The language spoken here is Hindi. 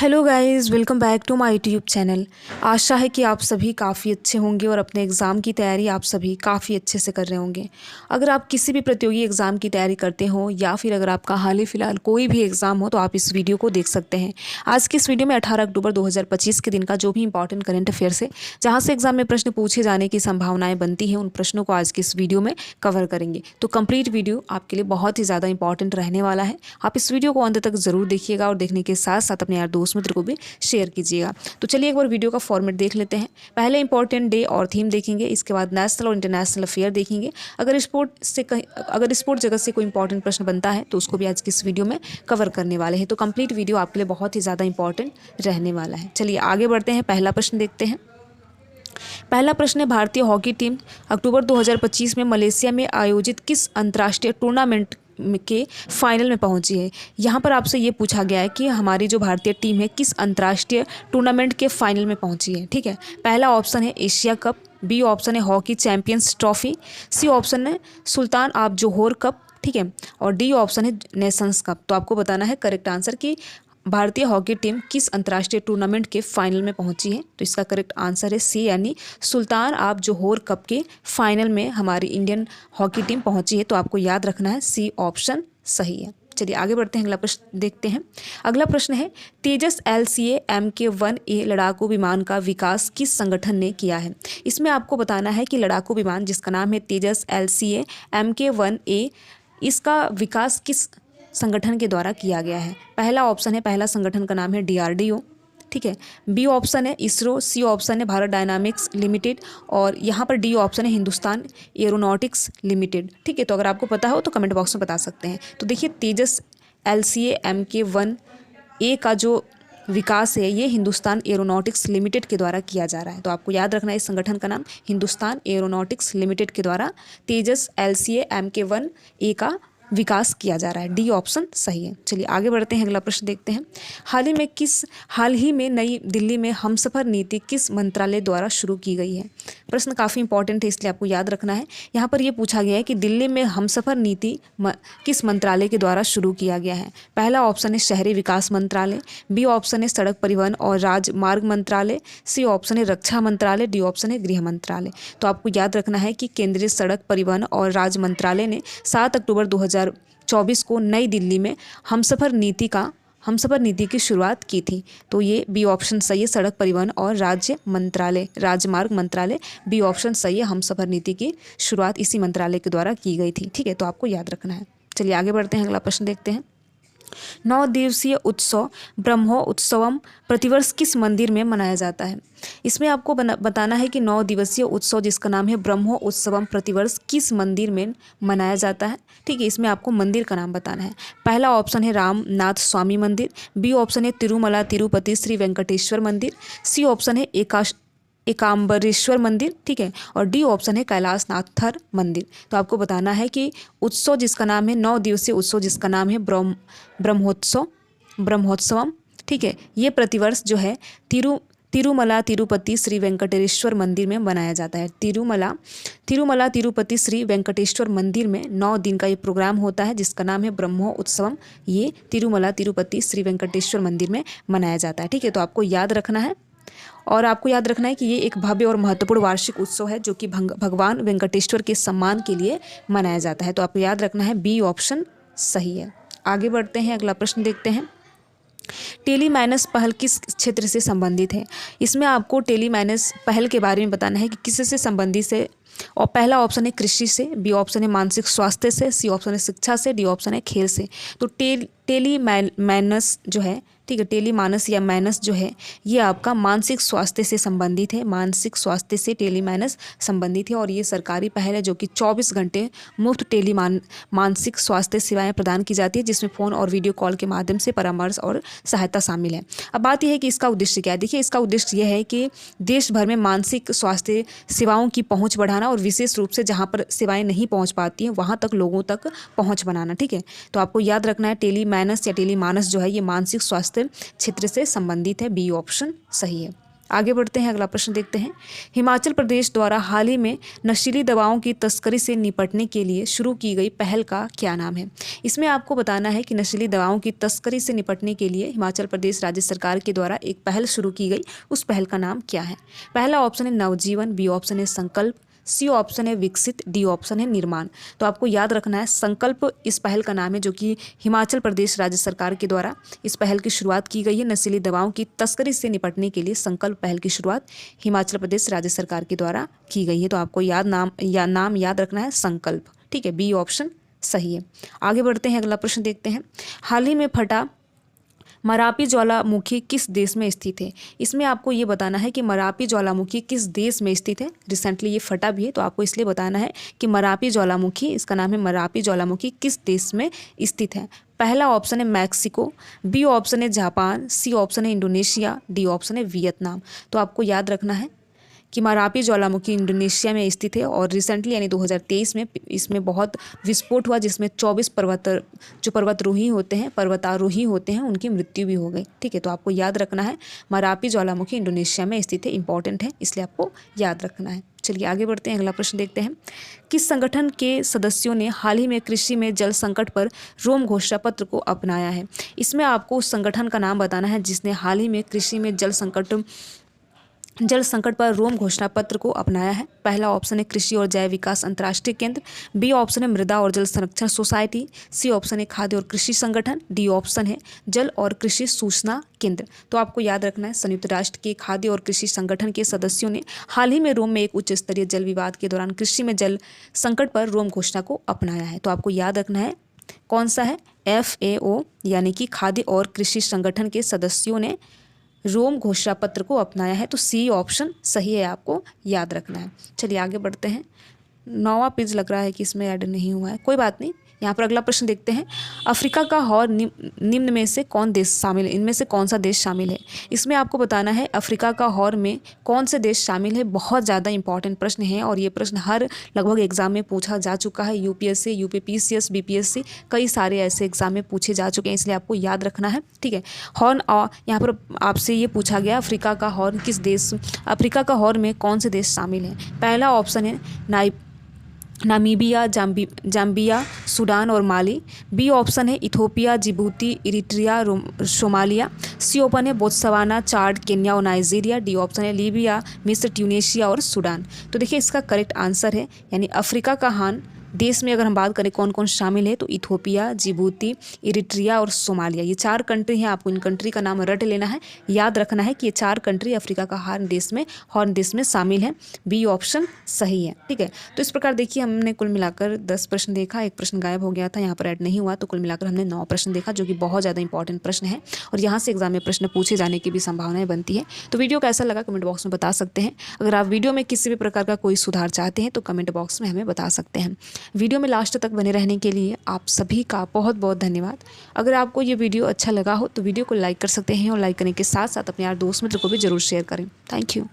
Hello guys, welcome back to my YouTube channel. आशा है कि आप सभी काफ़ी अच्छे होंगे और अपने एग्ज़ाम की तैयारी आप सभी काफ़ी अच्छे से कर रहे होंगे। अगर आप किसी भी प्रतियोगी एग्ज़ाम की तैयारी करते हो या फिर अगर आपका हाल ही फ़िलहाल कोई भी एग्ज़ाम हो तो आप इस वीडियो को देख सकते हैं। आज की इस वीडियो में 18 अक्टूबर 2025 के दिन का जो भी इंपॉर्टेंट करंट अफेयर्स है, जहाँ से एग्ज़ाम में प्रश्न पूछे जाने की संभावनाएँ बनती हैं, उन प्रश्नों को आज की इस वीडियो में कवर करेंगे। तो कंप्लीट वीडियो आपके लिए बहुत ही ज़्यादा इंपॉर्टेंट रहने वाला है। आप इस वीडियो को अंत तक ज़रूर देखिएगा और देखने के साथ साथ अपने यार दोस्त मित्र को भी शेयर कीजिएगा। तो चलिए एक बार वीडियो का फॉर्मेट देख लेते हैं। पहले इंपॉर्टेंट डे और थीम देखेंगे, इसके बाद नेशनल और इंटरनेशनल अफेयर देखेंगे। अगर स्पोर्ट जगत से कोई इंपॉर्टेंट प्रश्न बनता है तो उसको भी आज की इस वीडियो में कवर करने वाले हैं। तो कंप्लीट वीडियो आपके लिए बहुत ही ज़्यादा इंपॉर्टेंट रहने वाला है। चलिए आगे बढ़ते हैं, पहला प्रश्न देखते हैं। पहला प्रश्न है, भारतीय हॉकी टीम अक्टूबर 2025 में मलेशिया में आयोजित किस अंतर्राष्ट्रीय टूर्नामेंट के फाइनल में पहुंची है। यहाँ पर आपसे ये पूछा गया है कि हमारी जो भारतीय टीम है किस अंतर्राष्ट्रीय टूर्नामेंट के फाइनल में पहुंची है। ठीक है, पहला ऑप्शन है एशिया कप, बी ऑप्शन है Hockey Champions Trophy, C option है सुल्तान ऑफ जोहोर कप, ठीक है, और डी ऑप्शन है नेशंस कप। तो आपको बताना है करेक्ट आंसर कि भारतीय हॉकी टीम किस अंतर्राष्ट्रीय टूर्नामेंट के फाइनल में पहुंची है। तो इसका करेक्ट आंसर है सी, यानी सुल्तान ऑफ जोहोर कप के फाइनल में हमारी इंडियन हॉकी टीम पहुंची है। तो आपको याद रखना है सी ऑप्शन सही है। चलिए आगे बढ़ते हैं, अगला प्रश्न देखते हैं। अगला प्रश्न है, तेजस LCA Mk1A लड़ाकू विमान का विकास किस संगठन ने किया है। इसमें आपको बताना है कि लड़ाकू विमान जिसका नाम है तेजस LCA Mk1A, इसका विकास किस संगठन के द्वारा किया गया है। पहला ऑप्शन है, पहला संगठन का नाम है DRDO, ठीक है, बी ऑप्शन है इसरो, सी ऑप्शन है भारत डायनामिक्स लिमिटेड और यहाँ पर डी ऑप्शन है हिंदुस्तान एरोनॉटिक्स लिमिटेड। ठीक है, तो अगर आपको पता हो तो कमेंट बॉक्स में बता सकते हैं। तो देखिए तेजस LCA Mk1A का जो विकास है ये हिंदुस्तान एरोनॉटिक्स लिमिटेड के द्वारा किया जा रहा है। तो आपको याद रखना है इस संगठन का नाम हिंदुस्तान एरोनॉटिक्स लिमिटेड के द्वारा तेजस LCA Mk1A का विकास किया जा रहा है। डी ऑप्शन सही है। चलिए आगे बढ़ते हैं, अगला प्रश्न देखते हैं। हाल ही में नई दिल्ली में हमसफर नीति किस मंत्रालय द्वारा शुरू की गई है। प्रश्न काफ़ी इंपॉर्टेंट है इसलिए आपको याद रखना है। यहाँ पर यह पूछा गया है कि दिल्ली में हमसफर नीति किस मंत्रालय के द्वारा शुरू किया गया है। पहला ऑप्शन है शहरी विकास मंत्रालय, बी ऑप्शन है सड़क परिवहन और राजमार्ग मंत्रालय, सी ऑप्शन है रक्षा मंत्रालय, डी ऑप्शन है गृह मंत्रालय। तो आपको याद रखना है कि केंद्रीय सड़क परिवहन और राज्य मंत्रालय ने 7 अक्टूबर 2024 को नई दिल्ली में हमसफर नीति की शुरुआत की थी। तो ये बी ऑप्शन सही है, सड़क परिवहन और राजमार्ग मंत्रालय, बी ऑप्शन सही है। हमसफर नीति की शुरुआत इसी मंत्रालय के द्वारा की गई थी। ठीक है, तो आपको याद रखना है। चलिए आगे बढ़ते हैं, अगला प्रश्न देखते हैं। 9 दिवसीय उत्सव ब्रह्मोत्सवम प्रतिवर्ष किस मंदिर में मनाया जाता है। इसमें आपको बताना है कि 9 दिवसीय उत्सव जिसका नाम है ब्रह्मोत्सवम प्रतिवर्ष किस मंदिर में मनाया जाता है। ठीक है, इसमें आपको मंदिर का नाम बताना है। पहला ऑप्शन है रामनाथ स्वामी मंदिर, बी ऑप्शन है तिरुमला तिरुपति श्री वेंकटेश्वर मंदिर, सी ऑप्शन है एकाम्बरेश्वर मंदिर, ठीक है, और डी ऑप्शन है कैलाशनाथर मंदिर। तो आपको बताना है कि उत्सव जिसका नाम है 9 दिवसीय उत्सव जिसका नाम है ब्रह्मोत्सवम, ठीक है, ये प्रतिवर्ष जो है तिरुमला तिरुपति श्री वेंकटेश्वर मंदिर में मनाया जाता है। तिरुमला तिरुपति श्री वेंकटेश्वर मंदिर में 9 दिन का ये प्रोग्राम होता है जिसका नाम है ब्रह्मोत्सवम। ये तिरुमला तिरुपति श्री वेंकटेश्वर मंदिर में मनाया जाता है। ठीक है, तो आपको याद रखना है और आपको याद रखना है कि ये एक भव्य और महत्वपूर्ण वार्षिक उत्सव है जो कि भगवान वेंकटेश्वर के सम्मान के लिए मनाया जाता है। तो आपको याद रखना है बी ऑप्शन सही है। आगे बढ़ते हैं, अगला प्रश्न देखते हैं। टेलीमैनस पहल किस क्षेत्र से संबंधित है। इसमें आपको टेलीमैनस पहल के बारे में बताना है कि किससे संबंधित है। और पहला ऑप्शन है कृषि से, बी ऑप्शन है मानसिक स्वास्थ्य से, सी ऑप्शन है शिक्षा से, डी ऑप्शन है खेल से। तो टेलीमैनस जो है, ठीक है, टेलीमानस या मैनस जो है ये आपका मानसिक स्वास्थ्य से संबंधित है। मानसिक स्वास्थ्य से टेलीमैनस संबंधित है और ये सरकारी पहल है जो कि 24 घंटे मुफ्त मानसिक स्वास्थ्य सेवाएं प्रदान की जाती है जिसमें फ़ोन और वीडियो कॉल के माध्यम से परामर्श और सहायता शामिल है। अब बात यह है कि इसका उद्देश्य क्या है। देखिए, इसका उद्देश्य यह है कि देश भर में मानसिक स्वास्थ्य सेवाओं की पहुँच बढ़ाना और विशेष रूप से जहाँ पर सेवाएँ नहीं पहुँच पाती हैं वहाँ तक लोगों तक पहुँच बनाना। ठीक है, तो आपको याद रखना है टेलीमैनस या टेलीमानस जो है ये मानसिक स्वास्थ्य क्षेत्र से संबंधित है। बी ऑप्शन सही है। आगे बढ़ते हैं, अगला प्रश्न देखते हैं। हिमाचल प्रदेश द्वारा हाल ही में नशीली दवाओं की तस्करी से निपटने के लिए शुरू की गई पहल का क्या नाम है? इसमें आपको बताना है कि नशीली दवाओं की तस्करी से निपटने के लिए हिमाचल प्रदेश राज्य सरकार के द्वारा एक पहल शुरू की गई, उस पहल का नाम क्या है? पहला ऑप्शन है नवजीवन, बी ऑप्शन है संकल्प, सी ऑप्शन है विकसित, डी ऑप्शन है निर्माण। तो आपको याद रखना है संकल्प इस पहल का नाम है, जो कि हिमाचल प्रदेश राज्य सरकार के द्वारा इस पहल की शुरुआत की गई है। नशीली दवाओं की तस्करी से निपटने के लिए संकल्प पहल की शुरुआत हिमाचल प्रदेश राज्य सरकार के द्वारा की गई है। तो आपको नाम याद रखना है संकल्प, ठीक है, बी ऑप्शन सही है। आगे बढ़ते हैं, अगला प्रश्न देखते हैं। हाल ही में फटा मरापी ज्वालामुखी किस देश में स्थित है? इसमें आपको ये बताना है कि मरापी ज्वालामुखी किस देश में स्थित है। रिसेंटली ये फटा भी है, तो आपको इसलिए बताना है कि मरापी ज्वालामुखी, इसका नाम है मरापी ज्वालामुखी, किस देश में स्थित है। पहला ऑप्शन है मैक्सिको, बी ऑप्शन है जापान, सी ऑप्शन है इंडोनेशिया, डी ऑप्शन है वियतनाम। तो आपको याद रखना है कि मरापी ज्वालामुखी इंडोनेशिया में स्थित है और रिसेंटली यानी 2023 में इसमें बहुत विस्फोट हुआ, जिसमें 24 पर्वतारोही होते हैं उनकी मृत्यु भी हो गई, ठीक है। तो आपको याद रखना है मरापी ज्वालामुखी इंडोनेशिया में स्थित है, इंपॉर्टेंट है, इसलिए आपको याद रखना है। चलिए आगे बढ़ते हैं, अगला प्रश्न देखते हैं। किस संगठन के सदस्यों ने हाल ही में कृषि में जल संकट पर रोम घोषणा पत्र को अपनाया है? इसमें आपको उस संगठन का नाम बताना है जिसने हाल ही में कृषि में जल संकट पर रोम घोषणा पत्र को अपनाया है। पहला ऑप्शन है कृषि और जैव विकास अंतर्राष्ट्रीय केंद्र, बी ऑप्शन है मृदा और जल संरक्षण सोसाइटी, सी ऑप्शन है खाद्य और कृषि संगठन, डी ऑप्शन है जल और कृषि सूचना केंद्र। तो आपको याद रखना है संयुक्त राष्ट्र के खाद्य और कृषि संगठन के सदस्यों ने हाल ही में रोम में एक उच्च स्तरीय जल विवाद के दौरान कृषि में जल संकट पर रोम घोषणा को अपनाया है। तो आपको याद रखना है कौन सा है, FAO यानी कि खाद्य और कृषि संगठन के सदस्यों ने रोम घोषणा पत्र को अपनाया है। तो सी ऑप्शन सही है, आपको याद रखना है। चलिए आगे बढ़ते हैं। 9वां पेज लग रहा है कि इसमें ऐड नहीं हुआ है, कोई बात नहीं। यहाँ पर अगला प्रश्न देखते हैं। अफ्रीका का हॉर्न निम्न में से कौन देश शामिल है? इनमें से कौन सा देश शामिल है? इसमें आपको बताना है अफ्रीका का हॉर्न में कौन से देश शामिल है। बहुत ज़्यादा इंपॉर्टेंट प्रश्न है और ये प्रश्न हर लगभग एग्जाम में पूछा जा चुका है। UPSC, UPPCS, BPSC कई सारे ऐसे एग्जाम में पूछे जा चुके हैं, इसलिए आपको याद रखना है, ठीक है। हॉर्न यहाँ पर आपसे ये पूछा गया अफ्रीका का हॉर्न में कौन से देश शामिल है? पहला ऑप्शन है नामीबिया, जाम्बिया, सूडान और माली, बी ऑप्शन है Ethiopia, Djibouti, Eritrea, Somalia, C option है बोत्सवाना, चाड, केन्या और नाइजीरिया, डी ऑप्शन है लीबिया, मिस्र, ट्यूनेशिया और सूडान। तो देखिए इसका करेक्ट आंसर है यानी अफ्रीका का हॉर्न देश में अगर हम बात करें कौन कौन शामिल है तो इथोपिया, जिबूती, इरिट्रिया और सोमालिया, ये 4 कंट्री हैं। आपको इन कंट्री का नाम रट लेना है, याद रखना है कि ये 4 कंट्री अफ्रीका का हॉर्न देश में शामिल है। बी ऑप्शन सही है, ठीक है। तो इस प्रकार देखिए हमने कुल मिलाकर 10 प्रश्न देखा, एक प्रश्न गायब हो गया था, यहाँ पर ऐड नहीं हुआ, तो कुल मिलाकर हमने 9 प्रश्न देखा, जो कि बहुत ज़्यादा इंपॉर्टेंट प्रश्न है और यहाँ से एग्जाम में प्रश्न पूछे जाने की भी संभावनाएं बनती है। तो वीडियो कैसा लगा कमेंट बॉक्स में बता सकते हैं। अगर आप वीडियो में किसी भी प्रकार का कोई सुधार चाहते हैं तो कमेंट बॉक्स में हमें बता सकते हैं। वीडियो में लास्ट तक बने रहने के लिए आप सभी का बहुत बहुत धन्यवाद। अगर आपको ये वीडियो अच्छा लगा हो तो वीडियो को लाइक कर सकते हैं और लाइक करने के साथ साथ अपने यार दोस्त मित्र को भी जरूर शेयर करें। Thank you.